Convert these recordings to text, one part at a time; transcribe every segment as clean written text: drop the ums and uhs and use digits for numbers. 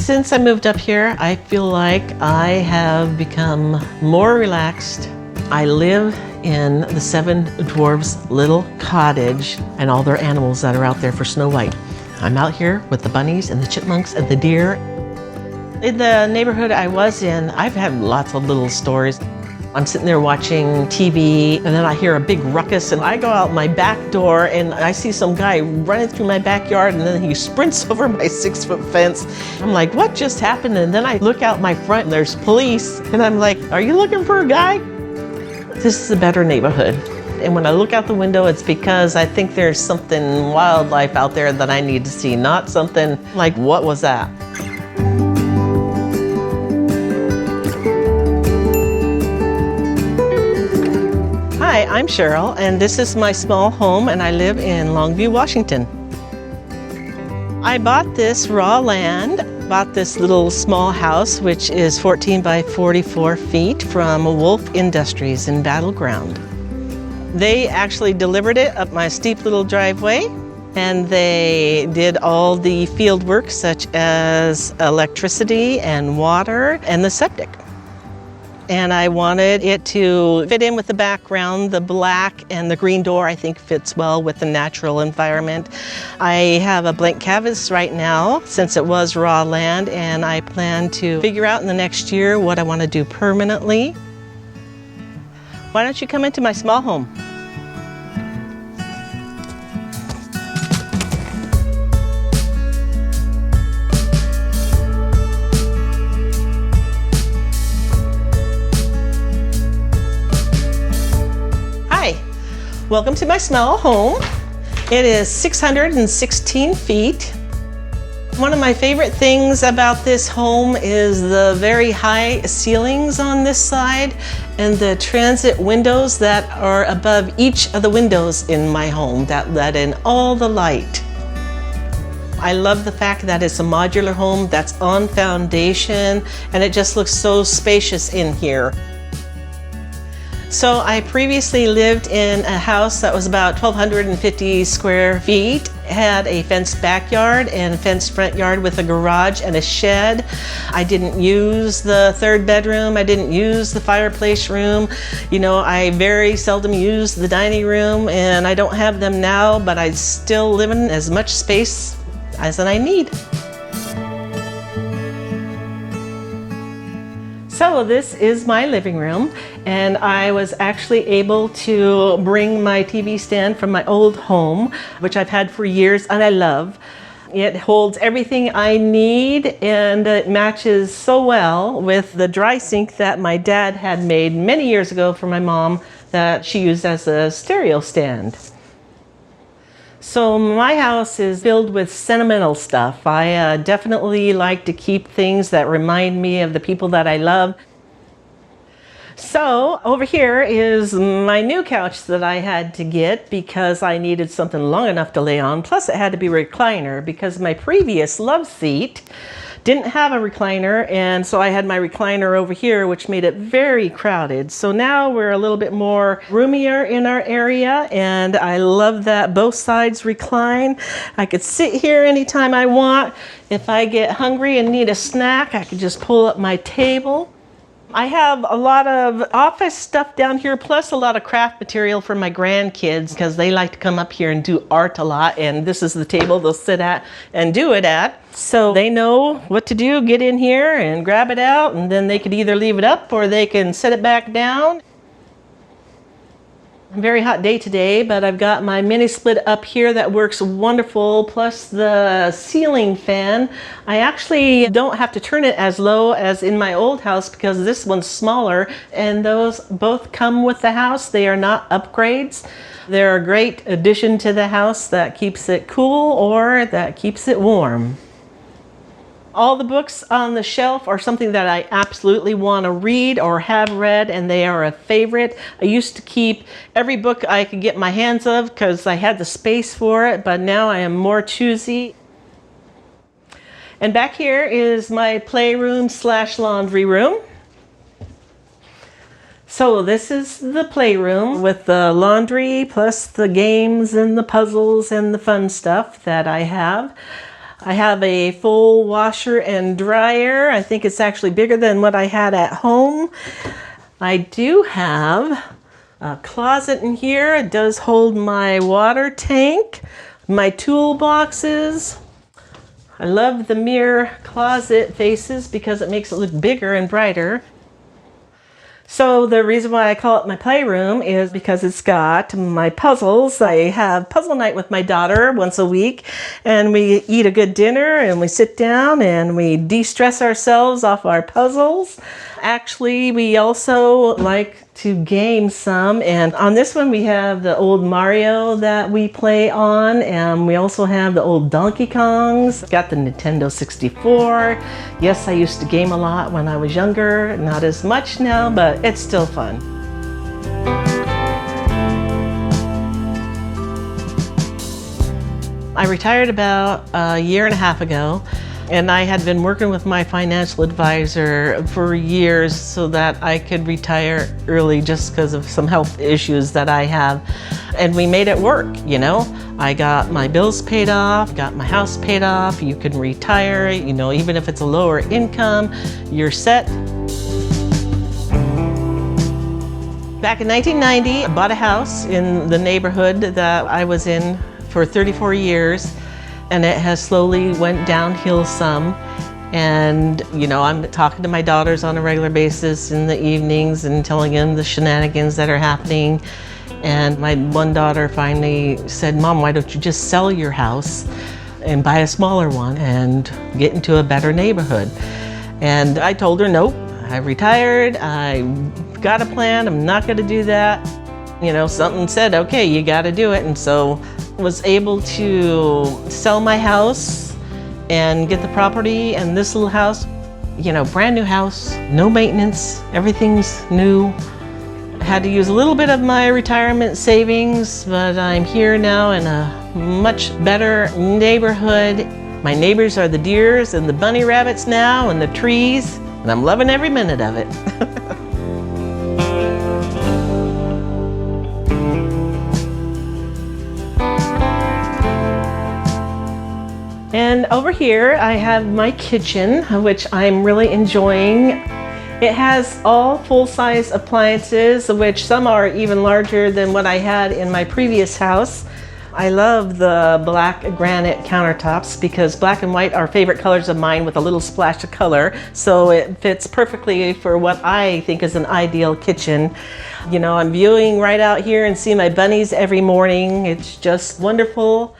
Since I moved up here, I feel like I have become more relaxed. I live in the Seven Dwarfs little cottage and all their animals that are out there for Snow White. I'm out here with the bunnies and the chipmunks and the deer. In the neighborhood I was in, I've had lots of little stories. I'm sitting there watching TV and then I hear a big ruckus and I go out my back door and I see some guy running through my backyard and then he sprints over my 6-foot fence. I'm like, what just happened? And then I look out my front and there's police and I'm like, are you looking for a guy? This is a better neighborhood. And when I look out the window, it's because I think there's something wildlife out there that I need to see, not something like, what was that? Hi, I'm Cheryl, and this is my small home, and I live in Longview, Washington. I bought this raw land, bought this little small house, which is 14 by 44 feet from Wolf Industries in Battleground. They actually delivered it up my steep little driveway, and they did all the field work such as electricity and water and the septic. And I wanted it to fit in with the background. The black and the green door I think fits well with the natural environment. I have a blank canvas right now since it was raw land, and I plan to figure out in the next year what I want to do permanently. Why don't you come into my small home? Welcome to my small home. It is 616 feet. One of my favorite things about this home is the very high ceilings on this side and the transit windows that are above each of the windows in my home that let in all the light. I love the fact that it's a modular home that's on foundation and it just looks so spacious in here. So I previously lived in a house that was about 1,250 square feet, had a fenced backyard and fenced front yard with a garage and a shed. I didn't use the third bedroom. I didn't use the fireplace room. You know, I very seldom use the dining room, and I don't have them now, but I still live in as much space as I need. So this is my living room, and I was actually able to bring my TV stand from my old home, which I've had for years and I love. It holds everything I need and it matches so well with the dry sink that my dad had made many years ago for my mom that she used as a stereo stand. So my house is filled with sentimental stuff. I definitely like to keep things that remind me of the people that I love. So over here is my new couch that I had to get because I needed something long enough to lay on. Plus it had to be a recliner because my previous love seat didn't have a recliner, and so I had my recliner over here, which made it very crowded. So now we're a little bit more roomier in our area, and I love that both sides recline. I could sit here anytime I want. If I get hungry and need a snack, I could just pull up my table. I have a lot of office stuff down here, plus a lot of craft material for my grandkids because they like to come up here and do art a lot, and this is the table they'll sit at and do it at. So they know what to do, get in here and grab it out, and then they could either leave it up or they can set it back down. Very hot day today, but I've got my mini split up here that works wonderful, plus the ceiling fan. I actually don't have to turn it as low as in my old house because this one's smaller, and those both come with the house. They are not upgrades. They're a great addition to the house that keeps it cool or that keeps it warm. All the books on the shelf are something that I absolutely want to read or have read, and they are a favorite. I used to keep every book I could get my hands of because I had the space for it, but now I am more choosy. And back here is my playroom / laundry room. So this is the playroom with the laundry plus the games and the puzzles and the fun stuff that I have. I have a full washer and dryer. I think it's actually bigger than what I had at home. I do have a closet in here. It does hold my water tank, my toolboxes. I love the mirror closet faces because it makes it look bigger and brighter. So the reason why I call it my playroom is because it's got my puzzles. I have puzzle night with my daughter once a week, and we eat a good dinner and we sit down and we de-stress ourselves off our puzzles. Actually, we also like to game some, and on this one we have the old Mario that we play on, and we also have the old Donkey Kongs. Got the Nintendo 64. Yes, I used to game a lot when I was younger, not as much now, but it's still fun. I retired about a year and a half ago, and I had been working with my financial advisor for years so that I could retire early just because of some health issues that I have. And we made it work, you know. I got my bills paid off, got my house paid off. You can retire, you know, even if it's a lower income, you're set. Back in 1990, I bought a house in the neighborhood that I was in for 34 years. And it has slowly went downhill some. And, you know, I'm talking to my daughters on a regular basis in the evenings and telling them the shenanigans that are happening. And my one daughter finally said, "Mom, why don't you just sell your house and buy a smaller one and get into a better neighborhood?" And I told her, nope, I retired, I got a plan, I'm not gonna do that. You know, something said, okay, you gotta do it. And so was able to sell my house and get the property and this little house, you know, brand new house, no maintenance, everything's new. I had to use a little bit of my retirement savings, but I'm here now in a much better neighborhood. My neighbors are the deers and the bunny rabbits now and the trees, and I'm loving every minute of it. And over here I have my kitchen, which I'm really enjoying. It has all full-size appliances, which some are even larger than what I had in my previous house. I love the black granite countertops because black and white are favorite colors of mine with a little splash of color. So it fits perfectly for what I think is an ideal kitchen. You know, I'm viewing right out here and see my bunnies every morning. It's just wonderful.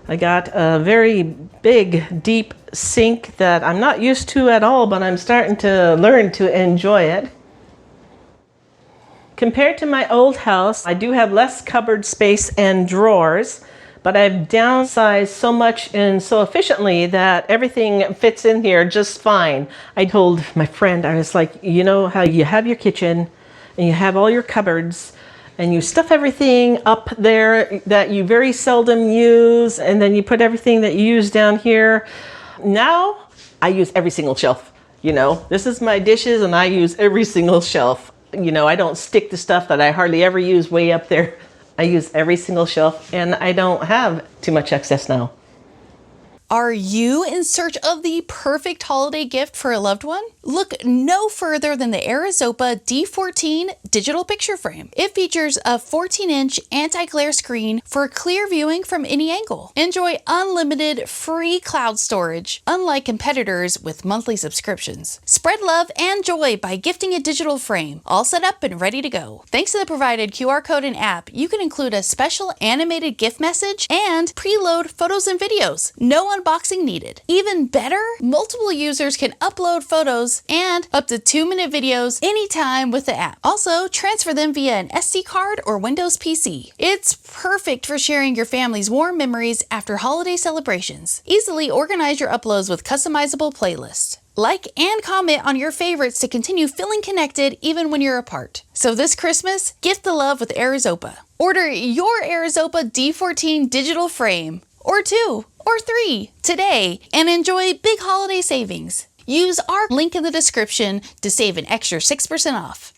I got a very big, deep sink that I'm not used to at all, but I'm starting to learn to enjoy it. Compared to my old house, I do have less cupboard space and drawers, but I've downsized so much and so efficiently that everything fits in here just fine. I told my friend, I was like, you know how you have your kitchen and you have all your cupboards, and you stuff everything up there that you very seldom use, and then you put everything that you use down here. Now, I use every single shelf. You know, this is my dishes and I use every single shelf. You know, I don't stick the stuff that I hardly ever use way up there. I use every single shelf, and I don't have too much excess now. Are you in search of the perfect holiday gift for a loved one? Look no further than the Arizopa D14 digital picture frame. It features a 14-inch anti-glare screen for clear viewing from any angle. Enjoy unlimited free cloud storage, unlike competitors with monthly subscriptions. Spread love and joy by gifting a digital frame, all set up and ready to go. Thanks to the provided QR code and app, you can include a special animated gift message and preload photos and videos. No unboxing needed. Even better, multiple users can upload photos and up to 2-minute videos anytime with the app. Also, transfer them via an SD card or Windows PC. It's perfect for sharing your family's warm memories after holiday celebrations. Easily organize your uploads with customizable playlists. Like and comment on your favorites to continue feeling connected even when you're apart. So this Christmas, gift the love with Arizopa. Order your Arizopa D14 digital frame, or 2, or 3 today, and enjoy big holiday savings. Use our link in the description to save an extra 6% off.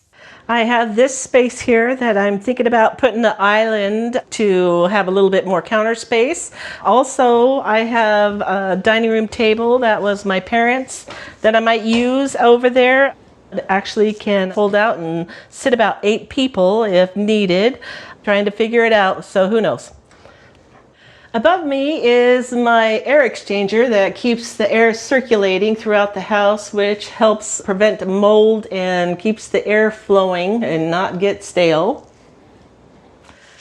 I have this space here that I'm thinking about putting the island to have a little bit more counter space. Also, I have a dining room table that was my parents' that I might use over there. It actually can hold out and sit about 8 people if needed. Trying to figure it out, so who knows. Above me is my air exchanger that keeps the air circulating throughout the house, which helps prevent mold and keeps the air flowing and not get stale.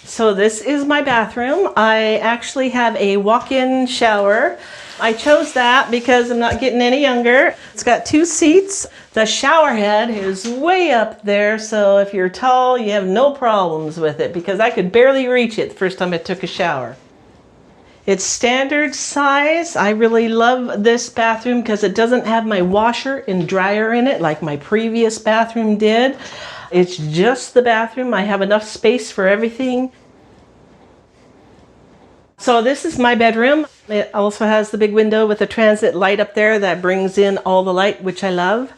So this is my bathroom. I actually have a walk-in shower. I chose that because I'm not getting any younger. It's got 2 seats. The shower head is way up there, so if you're tall, you have no problems with it because I could barely reach it the first time I took a shower. It's standard size. I really love this bathroom because it doesn't have my washer and dryer in it like my previous bathroom did. It's just the bathroom. I have enough space for everything. So this is my bedroom. It also has the big window with a transit light up there that brings in all the light, which I love.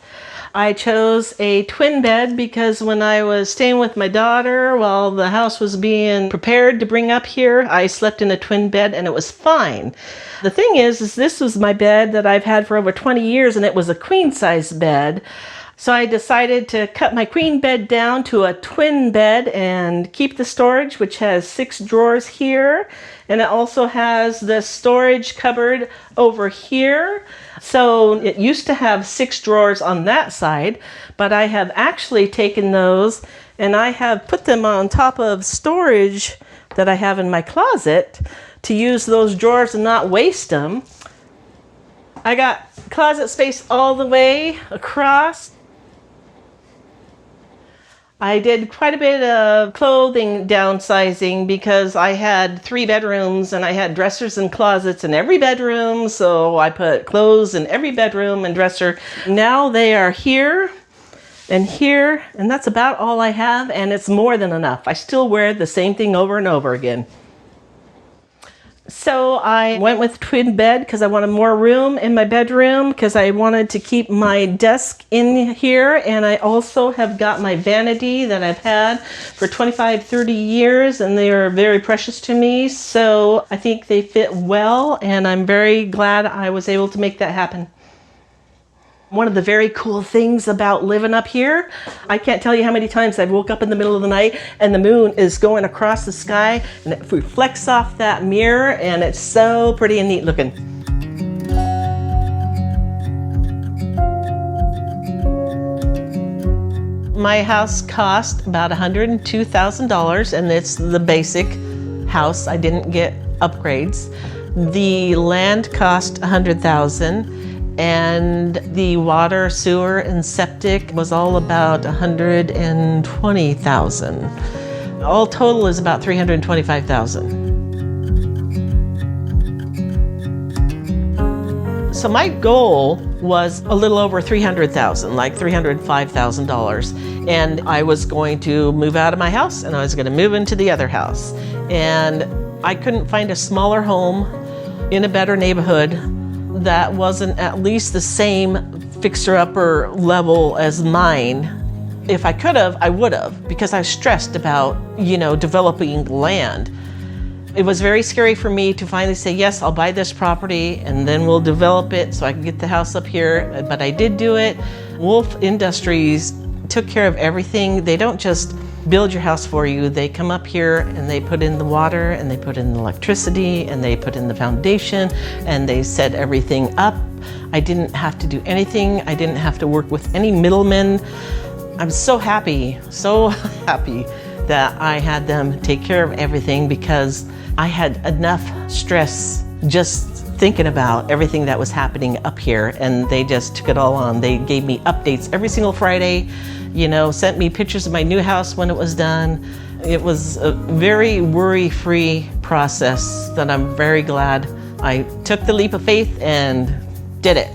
I chose a twin bed because when I was staying with my daughter while the house was being prepared to bring up here, I slept in a twin bed and it was fine. The thing is this was my bed that I've had for over 20 years and it was a queen size bed. So I decided to cut my queen bed down to a twin bed and keep the storage, which has 6 drawers here. And it also has the storage cupboard over here. So it used to have 6 drawers on that side, but I have actually taken those and I have put them on top of storage that I have in my closet to use those drawers and not waste them. I got closet space all the way across. I did quite a bit of clothing downsizing because I had 3 bedrooms and I had dressers and closets in every bedroom. So I put clothes in every bedroom and dresser. Now they are here, and that's about all I have, and it's more than enough. I still wear the same thing over and over again. So I went with twin bed because I wanted more room in my bedroom because I wanted to keep my desk in here, and I also have got my vanity that I've had for 25-30 years and they are very precious to me, so I think they fit well and I'm very glad I was able to make that happen. One of the very cool things about living up here, I can't tell you how many times I've woke up in the middle of the night and the moon is going across the sky and it reflects off that mirror and it's so pretty and neat looking. My house cost about $102,000 and it's the basic house. I didn't get upgrades. The land cost $100,000. And the water, sewer, and septic was all about $120,000. All total is about $325,000. So my goal was a little over $300,000, like $305,000. And I was going to move out of my house and I was going to move into the other house. And I couldn't find a smaller home in a better neighborhood that wasn't at least the same fixer-upper level as mine. If I could have, I would have, because I was stressed about, developing land. It was very scary for me to finally say, yes, I'll buy this property and then we'll develop it so I can get the house up here. But I did do it. Wolf Industries took care of everything. They don't just build your house for you. They come up here and they put in the water and they put in the electricity and they put in the foundation and they set everything up. I didn't have to do anything. I didn't have to work with any middlemen. I'm so happy that I had them take care of everything because I had enough stress just thinking about everything that was happening up here, and they just took it all on. They gave me updates every single Friday, sent me pictures of my new house when it was done. It was a very worry-free process that I'm very glad I took the leap of faith and did it.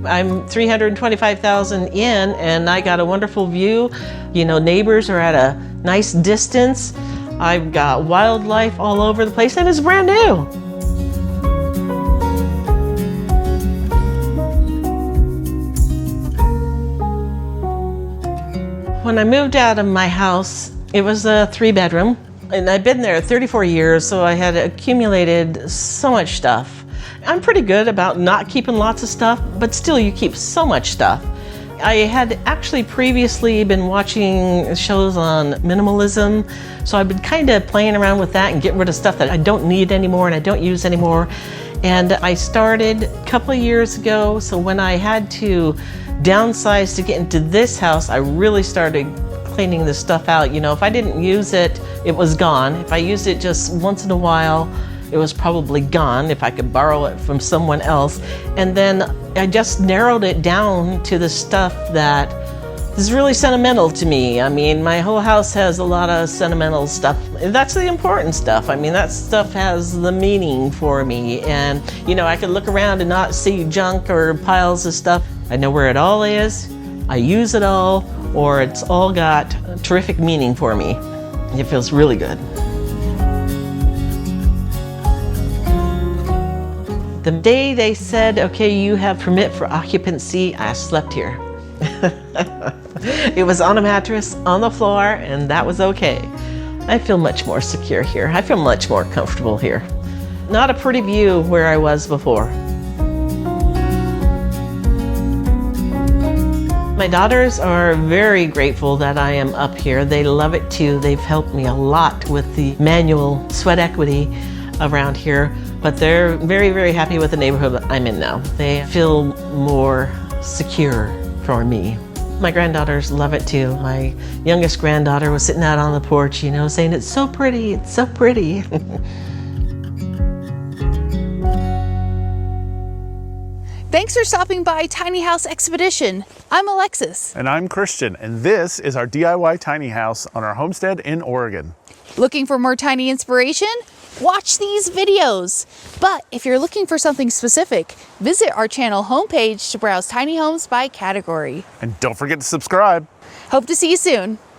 I'm $325,000 in and I got a wonderful view. Neighbors are at a nice distance. I've got wildlife all over the place and it's brand new. When I moved out of my house, it was a 3-bedroom, and I've been there 34 years, so I had accumulated so much stuff. I'm pretty good about not keeping lots of stuff, but still you keep so much stuff. I had actually previously been watching shows on minimalism, so I've been kind of playing around with that and getting rid of stuff that I don't need anymore and I don't use anymore. And I started a couple of years ago, so when I had to downsize to get into this house, I really started cleaning this stuff out. You know, if I didn't use it, it was gone. If I used it just once in a while, it was probably gone if I could borrow it from someone else. And then I just narrowed it down to the stuff that is really sentimental to me. I mean, my whole house has a lot of sentimental stuff. That's the important stuff. I mean, that stuff has the meaning for me. And, you know, I could look around and not see junk or piles of stuff. I know where it all is. I use it all, or it's all got terrific meaning for me. It feels really good. The day they said, okay, you have permit for occupancy, I slept here. It was on a mattress, on the floor, and that was okay. I feel much more secure here. I feel much more comfortable here. Not a pretty view where I was before. My daughters are very grateful that I am up here. They love it too. They've helped me a lot with the manual sweat equity around here, but they're very, very happy with the neighborhood that I'm in now. They feel more secure for me. My granddaughters love it too. My youngest granddaughter was sitting out on the porch, you know, saying, "It's so pretty, it's so pretty." Thanks for stopping by Tiny House Expedition. I'm Alexis. And I'm Christian, and this is our DIY tiny house on our homestead in Oregon. Looking for more tiny inspiration? Watch these videos. But if you're looking for something specific, visit our channel homepage to browse tiny homes by category. And don't forget to subscribe. Hope to see you soon.